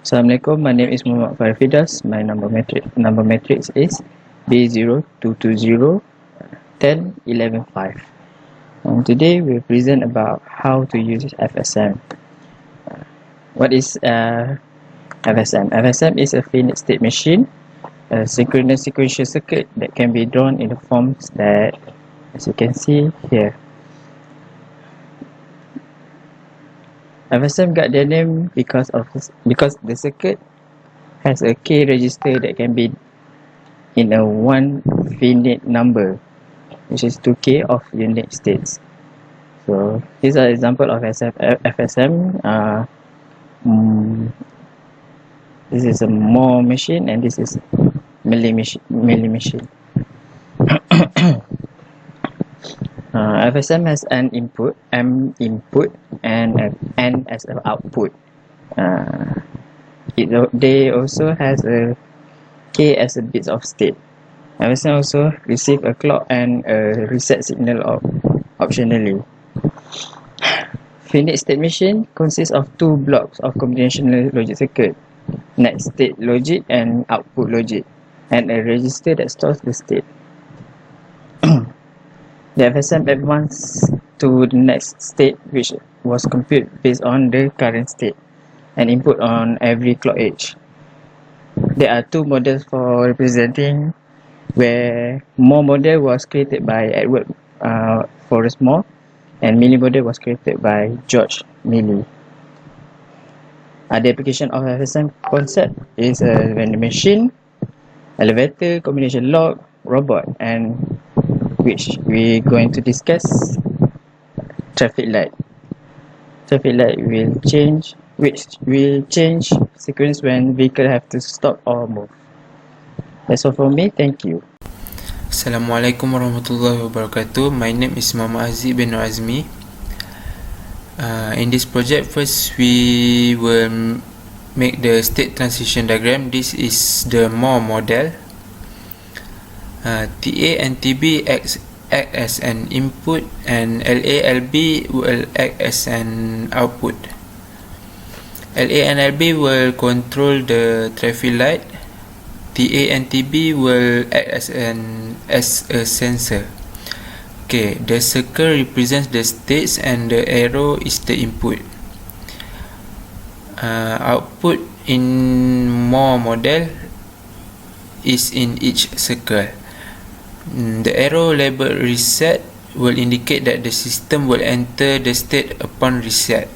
Assalamualaikum, my name is Muhammad Farifidas. My number matrix is B0220 10 11 5. Today we'll present about how to use FSM. What is FSM? FSM is a finite state machine, a synchronous sequential circuit that can be drawn in the forms that, as you can see here. FSM got their name because the circuit has a K register that can be in a one finite number, which is 2K of unit states. So these are example of FSM. This is a Moore machine and this is Milli machine. FSM has an input, M input, and N as an output. They also has a K as a bits of state. FSM also receive a clock and a reset signal optionally. Finite state machine consists of two blocks of combinational logic circuit, net state logic and output logic, and a register that stores the state. The FSM advances to the next state, which was computed based on the current state and input on every clock edge. There are two models for representing, where Moore model was created by Edward Forrest Moore and Milli model was created by George Milli. The application of FSM concept is a vending machine, elevator, combination lock, robot, and which we're going to discuss traffic light. Traffic light will change sequence when vehicle have to stop or move. That's all from me. Thank you. Assalamualaikum warahmatullahi wabarakatuh. My name is Muhammad Aziz bin Azmi. In this project, first we will make the state transition diagram. This is the Moore model. TA and TB act as an input and LA LB will act as an output. LA and LB will control the traffic light. TA and TB will act as a sensor. Okay, the circle represents the states and the arrow is the input. Output in Moore model is in each circle. The arrow labeled reset will indicate that the system will enter the state upon reset.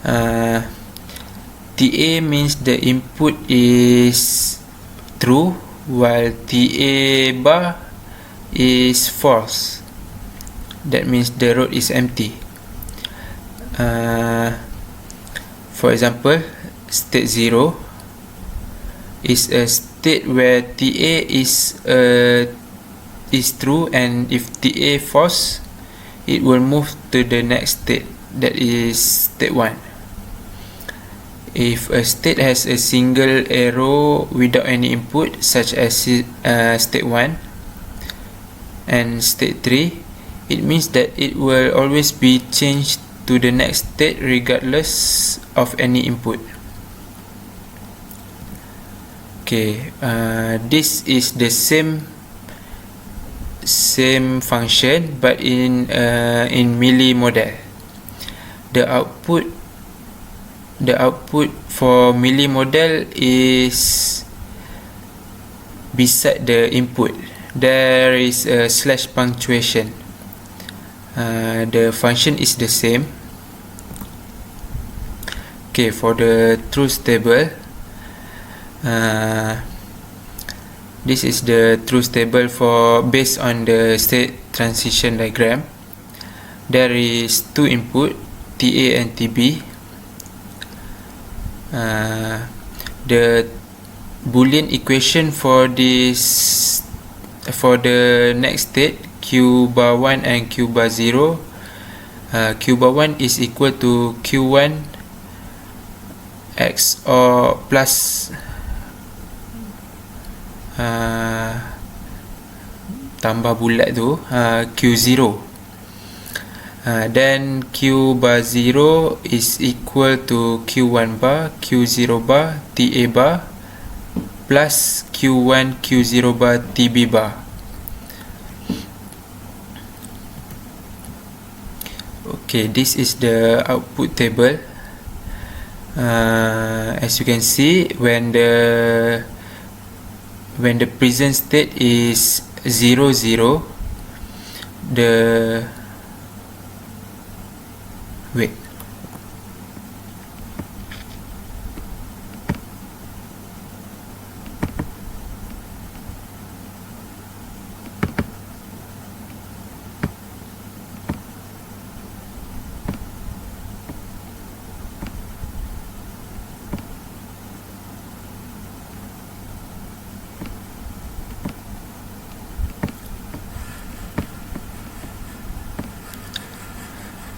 TA means the input is true, while TA bar is false. That means the road is empty. For example, state 0 is a state where TA is true, and if TA false, it will move to the next state, that is state 1. If a state has a single arrow without any input, such as state 1 and state 3, it means that it will always be changed to the next state regardless of any input. Okay, this is the same function but in Milli model. The output for Milli model is beside the input. There is a slash punctuation. The function is the same. Okay, for the truth table, this is the truth table based on the state transition diagram. There is two input, TA and TB. The Boolean equation for the next state, Q bar 1 and Q bar 0, Q bar 1 is equal to Q1 X or plus tambah bulat tu Q0. Then Q bar 0 is equal to Q1 bar, Q0 bar, TA bar plus Q1, Q0 bar, TB bar. Okay, this is the output table. As you can see, when the present state is 0 0, the wait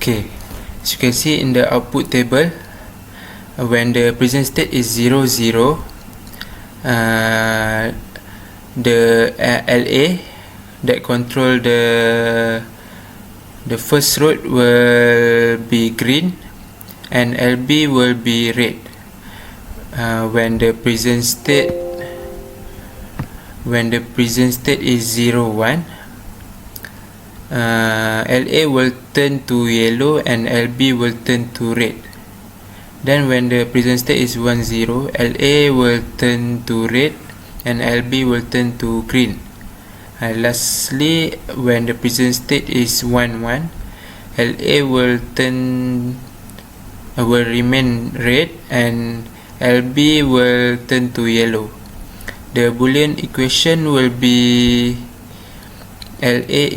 okay, as you can see in the output table, when the present state is 0 0, the LA that control the first road will be green and LB will be red. When the present state is 0 1, LA will turn to yellow and LB will turn to red. Then when the present state is 1 0, LA will turn to red and LB will turn to green. Lastly, when the present state is 1 1, LA will remain red and LB will turn to yellow. The Boolean equation will be LA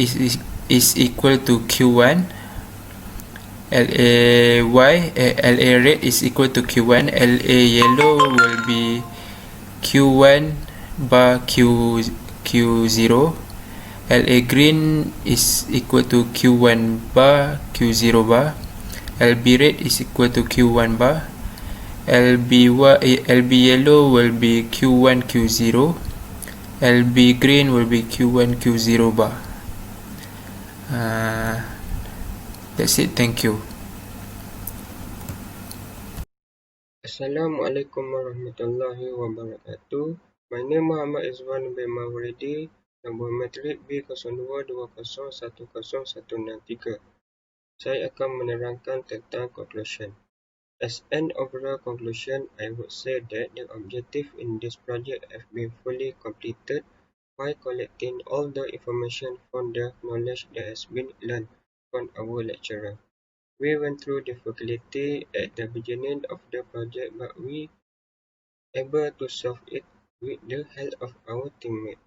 is equal to Q1, LA red is equal to Q1, LA yellow will be Q1 bar Q0, LA green is equal to Q1 bar Q0 bar, LB red is equal to Q1 bar, LB yellow will be Q1 Q0, LB green will be Q1 Q0 bar. That's it. Thank you. Assalamualaikum warahmatullahi wabarakatuh. My name Muhammad Izwan bin Mawaridi, nombor matrik B0220101063. Saya akan menerangkan tentang conclusion. As an overall conclusion, I would say that the objective in this project have been fully completed by collecting all the information from the knowledge that has been learned from our lecturer. We went through difficulty at the beginning of the project, but we able to solve it with the help of our teammate.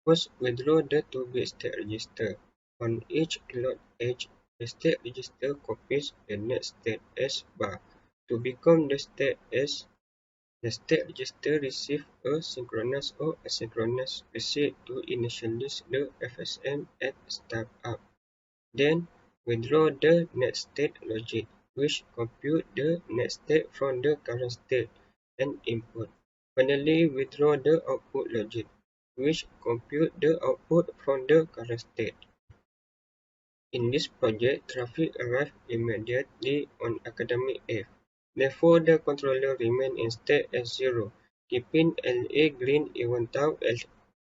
First, withdraw the 2-bit state register. On each clock edge, the state register copies the next state S bar. To become the state S, the state register receives a synchronous or asynchronous receipt to initialize the FSM at startup. Then, withdraw the next state logic, which compute the next state from the current state and input. Finally, withdraw the output logic, which compute the output from the current state. In this project, traffic arrived immediately on academic F. Therefore, the controller remained in state as 0, keeping LA green even though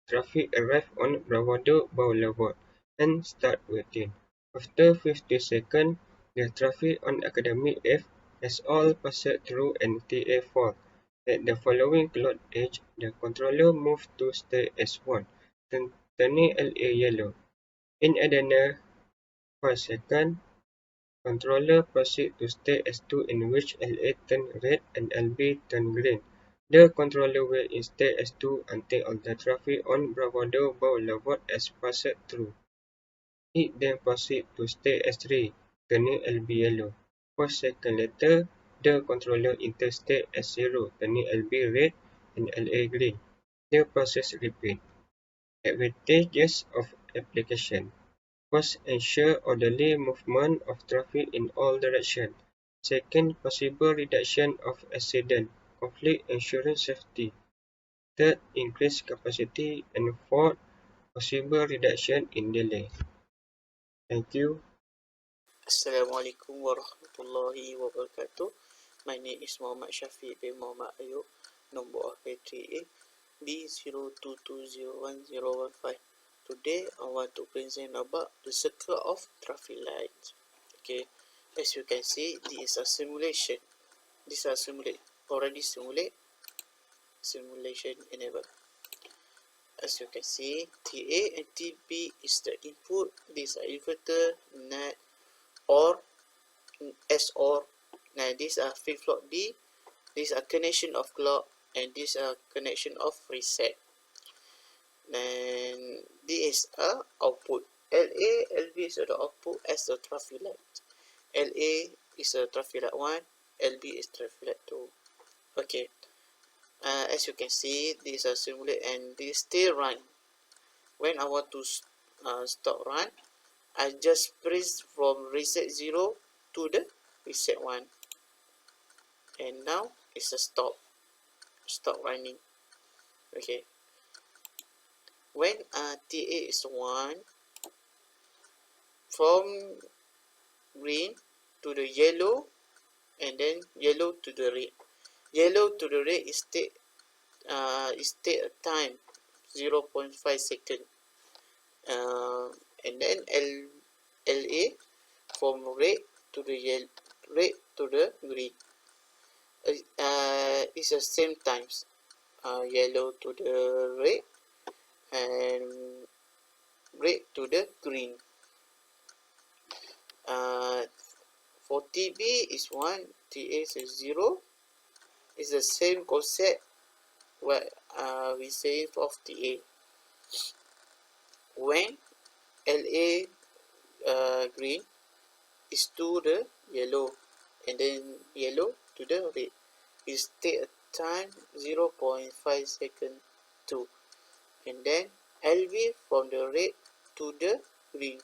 traffic arrived on Bravado Boulevard and start waiting. After 50 seconds, the traffic on academic F has all passed through NTA fault. At the following clock edge, the controller moved to state S1, turning LA yellow. In additional 5 seconds, controller proceeds to state S2 in which LA turned red and LB turned green. The controller will in state S2 until all the traffic on Bravado Boulevard has passed through. It then proceeds to state S3, turning LB yellow. 4 seconds later, the controller enters state S0, turning LB red and LA green. The process repeats. Advantages of application. First, ensure orderly movement of traffic in all directions. Second, possible reduction of accident, conflict, ensuring safety. Third, increase capacity. And fourth, possible reduction in delay. Thank you. Assalamualaikum warahmatullahi wabarakatuh. My name is Muhammad Syafiq bin Muhammad Ayub. Number of battery is B02201015. Today I want to present about the circle of traffic lights. Okay, as you can see, this is a simulation. This is a simulation enabled. As you can see, TA and TB is the input. This is inverter, NAT, or S or. Now these are flip-flop D. These are connection of clock, and these are connection of reset. And this is a output. LA, LB is the output as the traffic light. LA is a traffic light 1, LB is traffic light 2. Okay. As you can see, these are simulate and they still run. When I want to stop run, I just press from reset 0 to the reset 1. And now it's a stop running. Okay, when TA is 1, from green to the yellow, and then yellow to the red. Yellow to the red is take a time 0.5 second. And then LA from red to the green. It's the same times. Yellow to the red and red to the green. For TB is 1, TA is 0. It's the same concept what we say of TA. When LA green is to the yellow, and then yellow to the red, it take a time 0.5 second too. And then LV from the red to the green,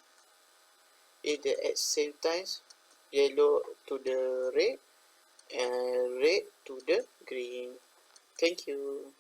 it at same times yellow to the red and red to the green. Thank you.